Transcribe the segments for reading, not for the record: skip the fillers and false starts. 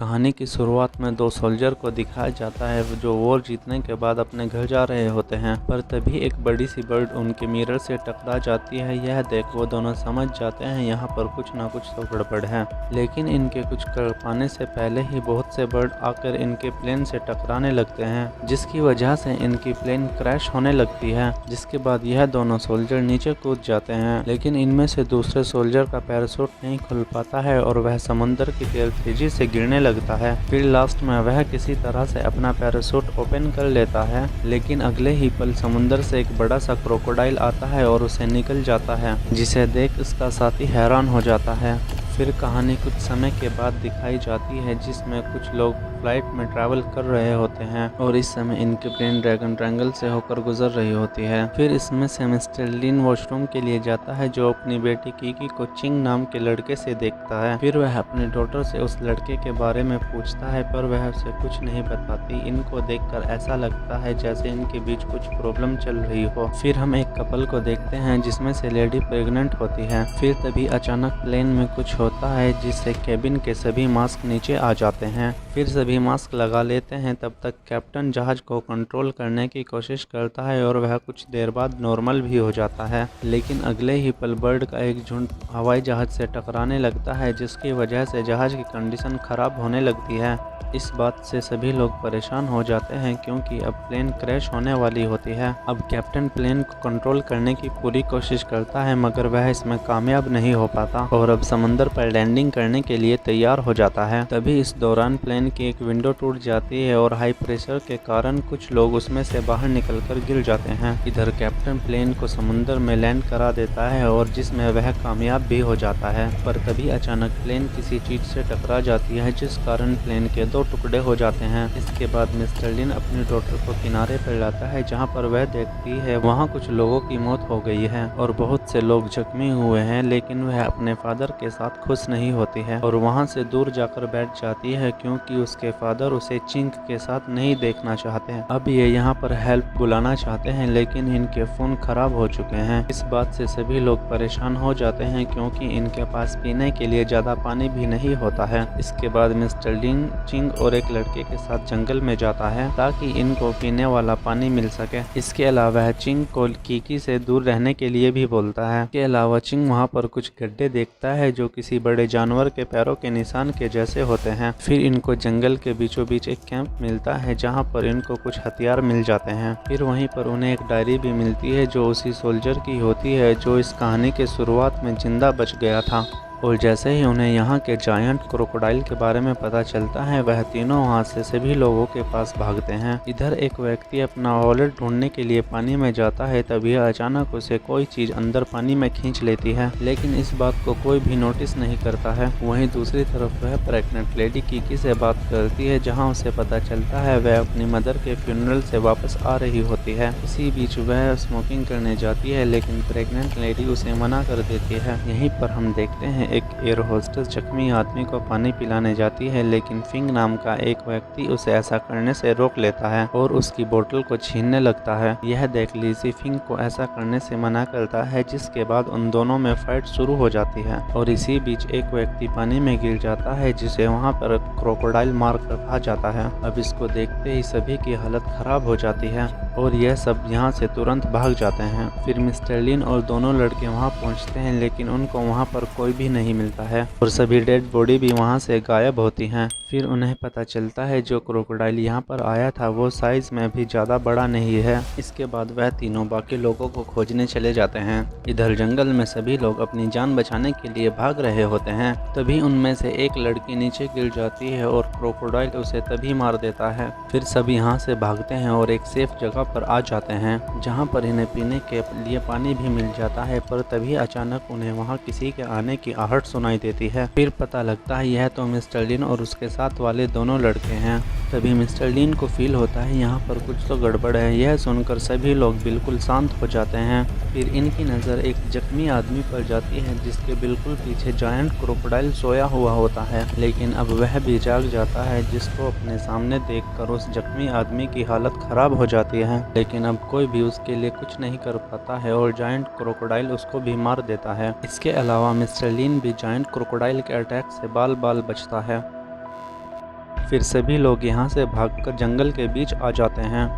कहानी की शुरुआत में दो सोल्जर को दिखाया जाता है जो वॉर जीतने के बाद अपने घर जा रहे होते हैं, पर तभी एक बड़ी सी बर्ड उनके मिरर से टकरा जाती है। यह देख वो दोनों समझ जाते हैं यहाँ पर कुछ ना कुछ तो गड़बड़ है। लेकिन इनके कुछ कर पाने से पहले ही बहुत से बर्ड आकर इनके प्लेन से टकराने लगते हैं, जिसकी वजह से इनकी प्लेन क्रैश होने लगती है। जिसके बाद यह दोनों सोल्जर नीचे कूद जाते हैं, लेकिन इनमें से दूसरे सोल्जर का पैराशूट नहीं खुल पाता है और वह समुद्र की तेजी से गिरने लगता है। फिर लास्ट में वह किसी तरह से अपना पैराशूट ओपन कर लेता है, लेकिन अगले ही पल समुद्र से एक बड़ा सा क्रोकोडाइल आता है और उसे निकल जाता है, जिसे देख उसका साथी हैरान हो जाता है। फिर कहानी कुछ समय के बाद दिखाई जाती है, जिसमें कुछ लोग फ्लाइट में ट्रैवल कर रहे होते हैं और इस समय इनकी प्लेन ड्रैगन ट्रायंगल से होकर गुजर रही होती है। फिर इसमें से मिस्टर लिन वॉशरूम के लिए जाता है, जो अपनी बेटी कीकी को चिंग नाम के लड़के से देखता है। फिर वह अपनी डॉटर से उस लड़के के बारे में पूछता है, पर वह उसे कुछ नहीं बताती। इनको देखकर ऐसा लगता है जैसे इनके बीच कुछ प्रॉब्लम चल रही हो। फिर हम एक कपल को देखते हैं जिसमें से लेडी प्रेग्नेंट होती है। फिर तभी अचानक प्लेन में कुछ होता है, जिससे केबिन के सभी मास्क नीचे आ जाते हैं। फिर सभी मास्क लगा लेते हैं। तब तक कैप्टन जहाज को कंट्रोल करने की कोशिश करता है और वह कुछ देर बाद नॉर्मल भी हो जाता है। लेकिन अगले ही पल बर्ड का एक झुंड हवाई जहाज से टकराने लगता है, जिसकी वजह से जहाज की कंडीशन खराब होने लगती है। इस बात से सभी लोग परेशान हो जाते हैं, क्योंकि अब प्लेन क्रैश होने वाली होती है। अब कैप्टन प्लेन को कंट्रोल करने की पूरी कोशिश करता है, मगर वह इसमें कामयाब नहीं हो पाता और अब समंदर पर लैंडिंग करने के लिए तैयार हो जाता है। तभी इस दौरान प्लेन की एक विंडो टूट जाती है और हाई प्रेशर के कारण कुछ लोग उसमें से बाहर निकलकर गिर जाते हैं। इधर कैप्टन प्लेन को समुद्र में लैंड करा देता है और जिसमें वह कामयाब भी हो जाता है, पर तभी अचानक प्लेन किसी चीज से टकरा जाती है, जिस कारण प्लेन के दो टुकड़े हो जाते हैं। इसके बाद मिस्टर लिन अपनी डॉटर को किनारे पर लाता है, जहां पर वह देखती है वहां कुछ लोगों की मौत हो गई है और बहुत से लोग जख्मी हुए हैं। लेकिन वह अपने फादर के साथ खुश नहीं होती है और वहां से दूर जाकर बैठ जाती है, क्योंकि उसके फादर उसे चिंग के साथ नहीं देखना चाहते हैं। अब ये यहाँ पर हेल्प बुलाना चाहते हैं, लेकिन इनके फोन खराब हो चुके हैं। इस बात से सभी लोग परेशान हो जाते हैं, क्योंकि इनके पास पीने के लिए ज्यादा पानी भी नहीं होता है। इसके बाद मिस्टर लिन चिंग और एक लड़के के साथ जंगल में जाता है, ताकि इनको पीने वाला पानी मिल सके। इसके अलावा वह चिंग को कीकी से दूर रहने के लिए भी बोलता है। इसके अलावा चिंग वहाँ पर कुछ गड्ढे देखता है, जो किसी बड़े जानवर के पैरों के निशान के जैसे होते हैं। फिर इनको जंगल के बीचों बीच एक कैंप मिलता है, जहाँ पर इनको कुछ हथियार मिल जाते हैं। फिर वहीं पर उन्हें एक डायरी भी मिलती है, जो उसी सोल्जर की होती है जो इस कहानी के शुरुआत में जिंदा बच गया था। और जैसे ही उन्हें यहाँ के जायंट क्रोकोडाइल के बारे में पता चलता है, वह तीनों वहाँ से सभी लोगों के पास भागते हैं। इधर एक व्यक्ति अपना वॉलेट ढूंढने के लिए पानी में जाता है, तभी अचानक उसे कोई चीज अंदर पानी में खींच लेती है, लेकिन इस बात को कोई भी नोटिस नहीं करता है। वहीं दूसरी तरफ वह प्रेग्नेंट लेडी कीकी से बात करती है, जहाँ उसे पता चलता है वह अपनी मदर के फ्यूनरल से वापस आ रही होती है। इसी बीच वह स्मोकिंग करने जाती है, लेकिन प्रेग्नेंट लेडी उसे मना कर देती है। यहीं पर हम देखते हैं एक एयर होस्टेस जख्मी आदमी को पानी पिलाने जाती है, लेकिन फिंग नाम का एक व्यक्ति उसे ऐसा करने से रोक लेता है और उसकी बोतल को छीनने लगता है। यह देख लिज़ी फिंग को ऐसा करने से मना करता है, जिसके बाद उन दोनों में फाइट शुरू हो जाती है। और इसी बीच एक व्यक्ति पानी में गिर जाता है, जिसे वहां पर क्रोकोडाइल मार कर खा जाता है। अब इसको देखते ही सभी की हालत खराब हो जाती है और यह सब यहाँ से तुरंत भाग जाते हैं। फिर मिस्टर लिन और दोनों लड़के वहाँ पहुँचते हैं, लेकिन उनको वहाँ पर कोई भी नहीं मिलता है और सभी डेड बॉडी भी वहाँ से गायब होती हैं। फिर उन्हें पता चलता है जो क्रोकोडाइल यहाँ पर आया था वो साइज में भी ज़्यादा बड़ा नहीं है। इसके बाद वह तीनों बाकी लोगों को खोजने चले जाते हैं। इधर जंगल में सभी लोग अपनी जान बचाने के लिए भाग रहे होते हैं। तभी उनमें से एक लड़की नीचे गिर जाती है और क्रोकोडाइल उसे तभी मार देता है। फिर सब यहाँ से भागते हैं और एक सेफ जगह पर आ जाते हैं, जहाँ पर इन्हें पीने के लिए पानी भी मिल जाता है। पर तभी अचानक उन्हें वहाँ किसी के आने की आहट सुनाई देती है। फिर पता लगता है यह तो मिस्टर लिन और उसके साथ वाले दोनों लड़के हैं। तभी मिस्टर लिन को फील होता है यहाँ पर कुछ तो गड़बड़ है। यह सुनकर सभी लोग बिल्कुल शांत हो जाते हैं। फिर इनकी नज़र एक जख्मी आदमी पर जाती है, जिसके बिल्कुल पीछे जायंट क्रोकोडाइल सोया हुआ होता है, लेकिन अब वह भी जाग जाता है, जिसको अपने सामने देखकर उस जख्मी आदमी की हालत खराब हो जाती है। लेकिन अब कोई भी उसके लिए कुछ नहीं कर पाता है और जायंट क्रोकोडाइल उसको भी मार देता है। इसके अलावा मिस्टर लिन भी जायंट क्रोकोडाइल के अटैक से बाल बाल बचता है। फिर सभी लोग यहाँ से भागकर जंगल के बीच आ जाते हैं,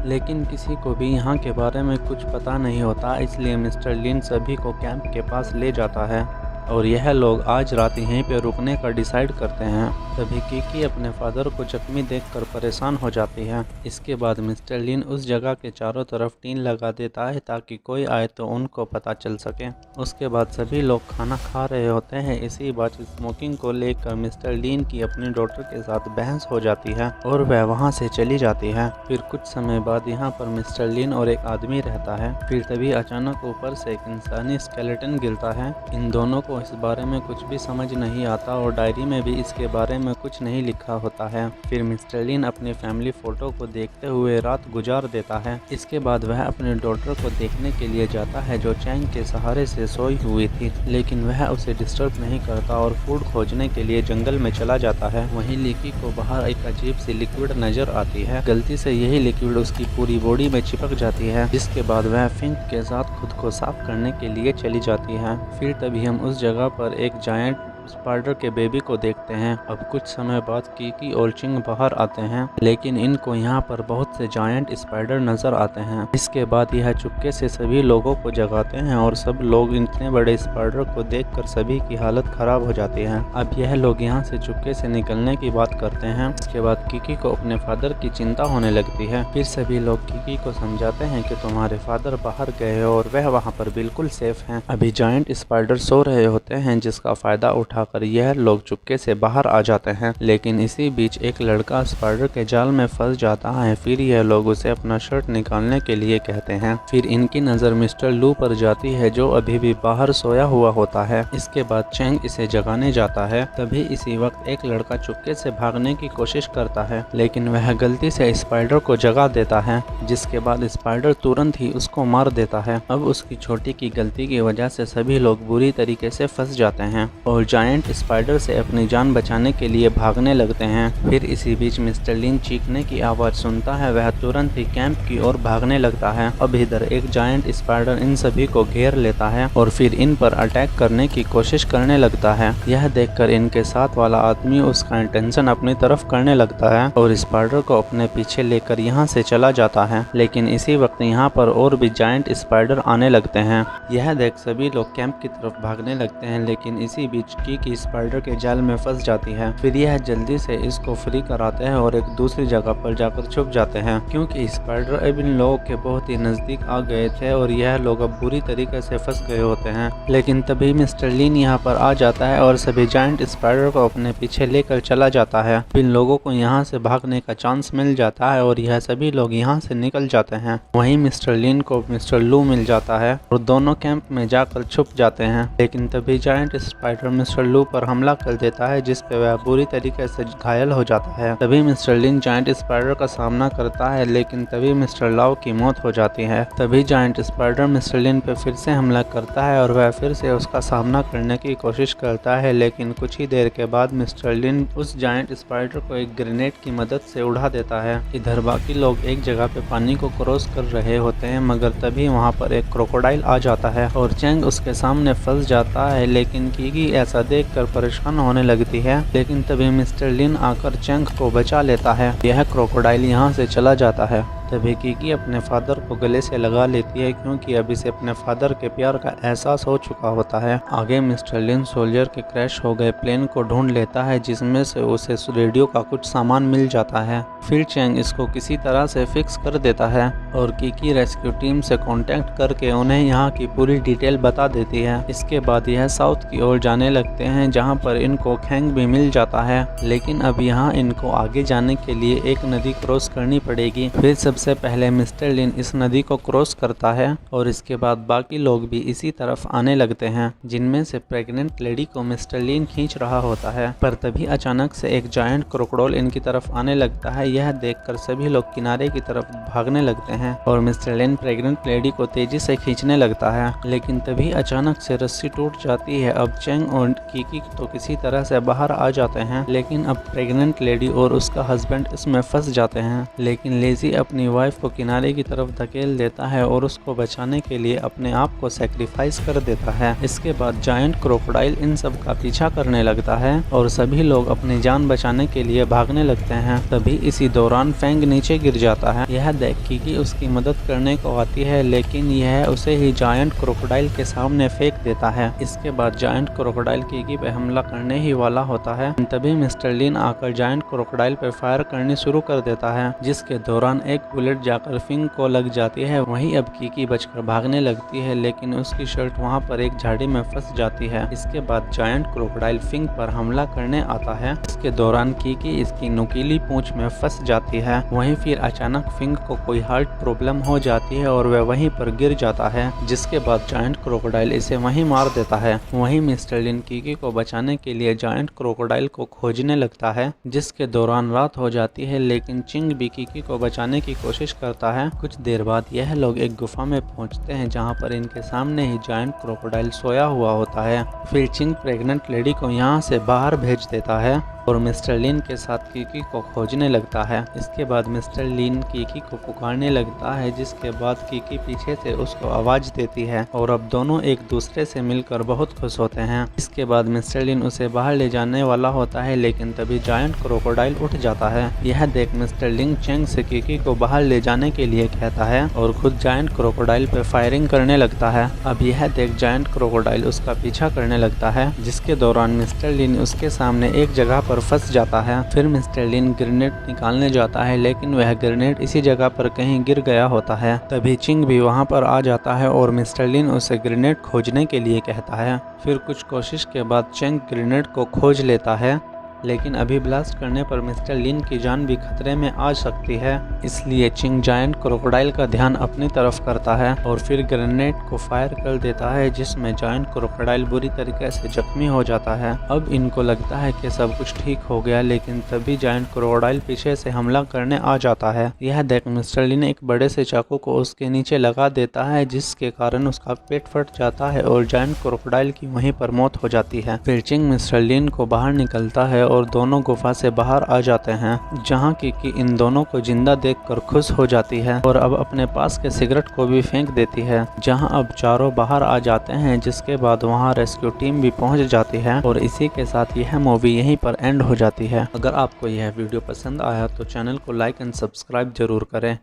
लेकिन किसी को भी यहाँ के बारे में कुछ पता नहीं होता, इसलिए मिस्टर लिन सभी को कैंप के पास ले जाता है और यह लोग आज रात यहीं पे रुकने का डिसाइड करते हैं। तभी कीकी अपने फादर को जख्मी देखकर परेशान हो जाती है। इसके बाद मिस्टर लिन उस जगह के चारों तरफ टीन लगा देता है ताकि कोई आए तो उनको पता चल सके। उसके बाद सभी लोग खाना खा रहे होते हैं। इसी बात स्मोकिंग को लेकर मिस्टर लिन की अपनी डॉटर के साथ बहस हो जाती है और वह वहाँ से चली जाती है। फिर कुछ समय बाद यहाँ पर मिस्टर लिन और एक आदमी रहता है। फिर तभी अचानक ऊपर से एक इंसानी स्केलेटन गिरता है। इन दोनों को इस बारे में कुछ भी समझ नहीं आता और डायरी में भी इसके बारे में कुछ नहीं लिखा होता है। फिर मिस्टर लिन अपनी फैमिली फोटो को देखते हुए रात गुजार देता है। इसके बाद वह अपने डॉटर को देखने के लिए जाता है जो चैंग के सहारे से सोई हुई थी, लेकिन वह उसे डिस्टर्ब नहीं करता और फूड खोजने के लिए जंगल में चला जाता है। वहीं लिकी को बाहर एक अजीब सी लिक्विड नजर आती है। गलती से यही लिक्विड उसकी पूरी बॉडी में चिपक जाती है, जिसके बाद वह फिंक के साथ खुद को साफ करने के लिए चली जाती है। फिर तभी हम उस जगह पर एक जायंट स्पाइडर के बेबी को देखते हैं। अब कुछ समय बाद कीकी और चिंग बाहर आते हैं, लेकिन इनको यहाँ पर बहुत से जायंट स्पाइडर नजर आते हैं। इसके बाद यह चुपके से सभी लोगों को जगाते हैं और सब लोग इतने बड़े स्पाइडर को देखकर सभी की हालत खराब हो जाती है। अब यह लोग यहाँ से चुपके से निकलने की बात करते हैं। इसके बाद कीकी को अपने फादर की चिंता होने लगती है। फिर सभी लोग कीकी को समझाते हैं कि तुम्हारे फादर बाहर गए और वह वहाँ पर बिल्कुल सेफ हैं। अभी जायंट स्पाइडर सो रहे होते हैं, जिसका फायदा उठाकर यह लोग चुपके से बाहर आ जाते हैं। लेकिन इसी बीच एक लड़का स्पाइडर के जाल में फंस जाता है। फिर यह लोग उसे अपना शर्ट निकालने के लिए कहते हैं। फिर इनकी नजर मिस्टर लू पर जाती है जो अभी भी बाहर सोया हुआ होता है। इसके बाद चैंग इसे जगाने जाता है। तभी इसी वक्त एक लड़का चुपके से भागने की कोशिश करता है, लेकिन वह गलती से स्पाइडर को जगा देता है, जिसके बाद स्पाइडर तुरंत ही उसको मार देता है। अब उसकी छोटी की गलती की वजह से सभी लोग बुरी तरीके से फंस जाते हैं और जायंट स्पाइडर से अपनी जान बचाने के लिए भागने लगते हैं। फिर इसी बीच मिस्टर लिन चीखने की आवाज सुनता है। वह तुरंत ही कैंप की ओर भागने लगता है। अब इधर एक जायंट स्पाइडर इन सभी को घेर लेता है और फिर इन पर अटैक करने की कोशिश करने लगता है। यह देखकर इनके साथ वाला आदमी उसका इंटेंशन अपनी तरफ करने लगता है और स्पाइडर को अपने पीछे लेकर यहाँ से चला जाता है। लेकिन इसी वक्त यहाँ पर और भी जायंट स्पाइडर आने लगते हैं। यह देख सभी लोग कैंप की तरफ भागने लगते हैं, लेकिन इसी बीच कीकी स्पाइडर के जाल में फंस जाती है। फिर यह जल्दी से इसको फ्री कराते हैं और एक दूसरी जगह पर जाकर छुप जाते हैं, क्योंकि स्पाइडर अब इन लोगों के बहुत ही नजदीक आ गए थे और यह लोग अब बुरी तरीके से फंस गए होते हैं। लेकिन तभी मिस्टर लिन यहाँ पर आ जाता है और सभी जायंट स्पाइडर को अपने पीछे लेकर चला जाता है। इन लोगों को यहाँ से भागने का चांस मिल जाता है और यह सभी लोग यहाँ से निकल जाते हैं। वहीं मिस्टर लिन को मिस्टर लू मिल जाता है और दोनों कैंप में जाकर छुप जाते हैं। लेकिन तभी जायंट स्पाइडर मिस्टर लू पर हमला कर देता है, जिस पे वह बुरी तरीके से घायल हो जाता है। तभी मिस्टर लिन जायंट स्पाइडर का सामना करता है, लेकिन तभी मिस्टर लाओ की मौत हो जाती है। तभी जायंट स्पाइडर मिस्टर लिन पे फिर से हमला करता है और वह फिर से उसका सामना करने की कोशिश करता है, लेकिन कुछ ही देर के बाद मिस्टर लिन उस जायंट स्पाइडर को एक ग्रेनेड की मदद से उड़ा देता है। इधर बाकी लोग एक जगह पे पानी को क्रॉस कर रहे होते हैं, मगर तभी वहाँ पर एक क्रोकोडाइल आ जाता है और चैंग उसके सामने फंस जाता है। लेकिन कीकी ऐसा देखकर परेशान होने लगती है, लेकिन तभी मिस्टर लिन आकर चैंग को बचा लेता है। यह क्रोकोडाइल यहाँ से चला जाता है। तभी कीकी अपने फादर को गले से लगा लेती है, क्योंकि अभी से अपने फादर के प्यार का एहसास हो चुका होता है। आगे मिस्टर लिन सोल्जर के क्रैश हो गए प्लेन को ढूंढ लेता है, जिसमें से उसे रेडियो का कुछ सामान मिल जाता है। फिर चैंग इसको किसी तरह से फिक्स कर देता है और कीकी रेस्क्यू टीम से कांटेक्ट करके उन्हें यहाँ की पूरी डिटेल बता देती है। इसके बाद यह साउथ की ओर जाने लगते हैं, जहाँ पर इनको खैंग भी मिल जाता है। लेकिन अब यहाँ इनको आगे जाने के लिए एक नदी क्रॉस करनी पड़ेगी। फिर सबसे पहले मिस्टर लिन इस नदी को क्रॉस करता है और इसके बाद बाकी लोग भी इसी तरफ आने लगते हैं, जिनमें से प्रेग्नेंट लेडी को मिस्टर लिन खींच रहा होता है। पर तभी अचानक से एक जायंट क्रोकोडाइल इनकी तरफ आने लगता है। यह देखकर सभी लोग किनारे की तरफ भागने लगते हैं और मिस्टर लिन प्रेग्नेंट लेडी को तेजी से खींचने लगता है। लेकिन तभी अचानक से रस्सी टूट जाती है। अब चैंग और कीकी तो किसी तरह से बाहर आ जाते हैं, लेकिन अब प्रेग्नेंट लेडी और उसका हस्बैंड इसमें फंस जाते हैं। लेकिन लेजी अपनी वाइफ को किनारे की तरफ धकेल देता है और उसको बचाने के लिए अपने आप को सेक्रीफाइस कर देता है। इसके बाद जायंट क्रोकोडाइल इन सब का पीछा करने लगता है और सभी लोग अपनी जान बचाने के लिए भागने लगते हैं। तभी इसी दौरान फैंग नीचे गिर जाता है। यह देख किकी उसकी मदद करने को आती है, लेकिन यह उसे ही जायंट क्रोकोडाइल के सामने फेंक देता है। इसके बाद जायंट क्रोकोडाइल किकी पे हमला करने ही वाला होता है। तभी मिस्टर लिन आकर जायंट क्रोकोडाइल पे फायर करनी शुरू कर देता है, जिसके दौरान एक बुलेट जाकर फिंग को लग जाती है। वहीं अब किकी बचकर भागने लगती है, लेकिन उसकी शर्ट वहां पर एक झाड़ी में फंस जाती है। इसके बाद जायंट क्रोकोडाइल फिंग पर हमला करने आता है। इसके दौरान किकी इसकी नुकीली पूंछ में फंस जाती है। वहीं फिर अचानक फिंग को कोई हार्ट प्रॉब्लम हो जाती है और वह वहीं पर गिर जाता है, जिसके बाद जायंट क्रोकोडाइल इसे वहीं मार देता है। वहीं मिस्टर लिन किकी को बचाने के लिए जायंट क्रोकोडाइल को खोजने लगता है, जिसके दौरान रात हो जाती है, लेकिन चिंग भी किकी को बचाने की कोशिश करता है। कुछ देर बाद यह लोग एक गुफा में पहुंचते हैं, जहां पर इनके सामने ही जायंट क्रोकोडाइल सोया हुआ होता है। फिर चिंग प्रेग्नेंट लेडी को यहां से बाहर भेज देता है और मिस्टर लिन के साथ किकी को खोजने लगता है। इसके बाद मिस्टर लिन किकी को पुकारने लगता है, जिसके बाद किकी पीछे से उसको आवाज देती है और अब दोनों एक दूसरे से मिलकर बहुत खुश होते हैं। इसके बाद मिस्टर लिन उसे बाहर ले जाने वाला होता है, लेकिन तभी जायंट क्रोकोडाइल उठ जाता है। यह देख मिस्टर लिन चेंग से किकी को बाहर ले जाने के लिए कहता है और खुद जायंट क्रोकोडाइल पे फायरिंग करने लगता है। अब यह देख जायंट क्रोकोडाइल उसका पीछा करने लगता है, जिसके दौरान मिस्टर लिन उसके सामने एक जगह पर फंस जाता है। फिर मिस्टर लिन ग्रेनेड निकालने जाता है, लेकिन वह ग्रेनेड इसी जगह पर कहीं गिर गया होता है। तभी चिंग भी वहां पर आ जाता है और मिस्टर लिन उसे ग्रेनेड खोजने के लिए कहता है। फिर कुछ कोशिश के बाद चिंग ग्रेनेड को खोज लेता है, लेकिन अभी ब्लास्ट करने पर मिस्टर लिन की जान भी खतरे में आ सकती है। इसलिए चिंग जायंट क्रोकोडाइल का ध्यान अपनी तरफ करता है और फिर ग्रेनेड को फायर कर देता है, जिसमें जायंट क्रोकोडाइल बुरी तरीके से जख्मी हो जाता है। अब इनको लगता है कि सब कुछ ठीक हो गया, लेकिन तभी जायंट क्रोकोडाइल पीछे से हमला करने आ जाता है। यह देख मिस्टर लिन एक बड़े से चाकू को उसके नीचे लगा देता है, जिसके कारण उसका पेट फट जाता है और जायंट क्रोकोडाइल की वहीं पर मौत हो जाती है। फिर चिंग मिस्टर लिन को बाहर निकलता है और दोनों गुफा से बाहर आ जाते हैं, जहां की इन दोनों को जिंदा देखकर खुश हो जाती है और अब अपने पास के सिगरेट को भी फेंक देती है। जहां अब चारों बाहर आ जाते हैं, जिसके बाद वहां रेस्क्यू टीम भी पहुंच जाती है और इसी के साथ यह मूवी यहीं पर एंड हो जाती है। अगर आपको यह वीडियो पसंद आया तो चैनल को लाइक एंड सब्सक्राइब जरूर करें।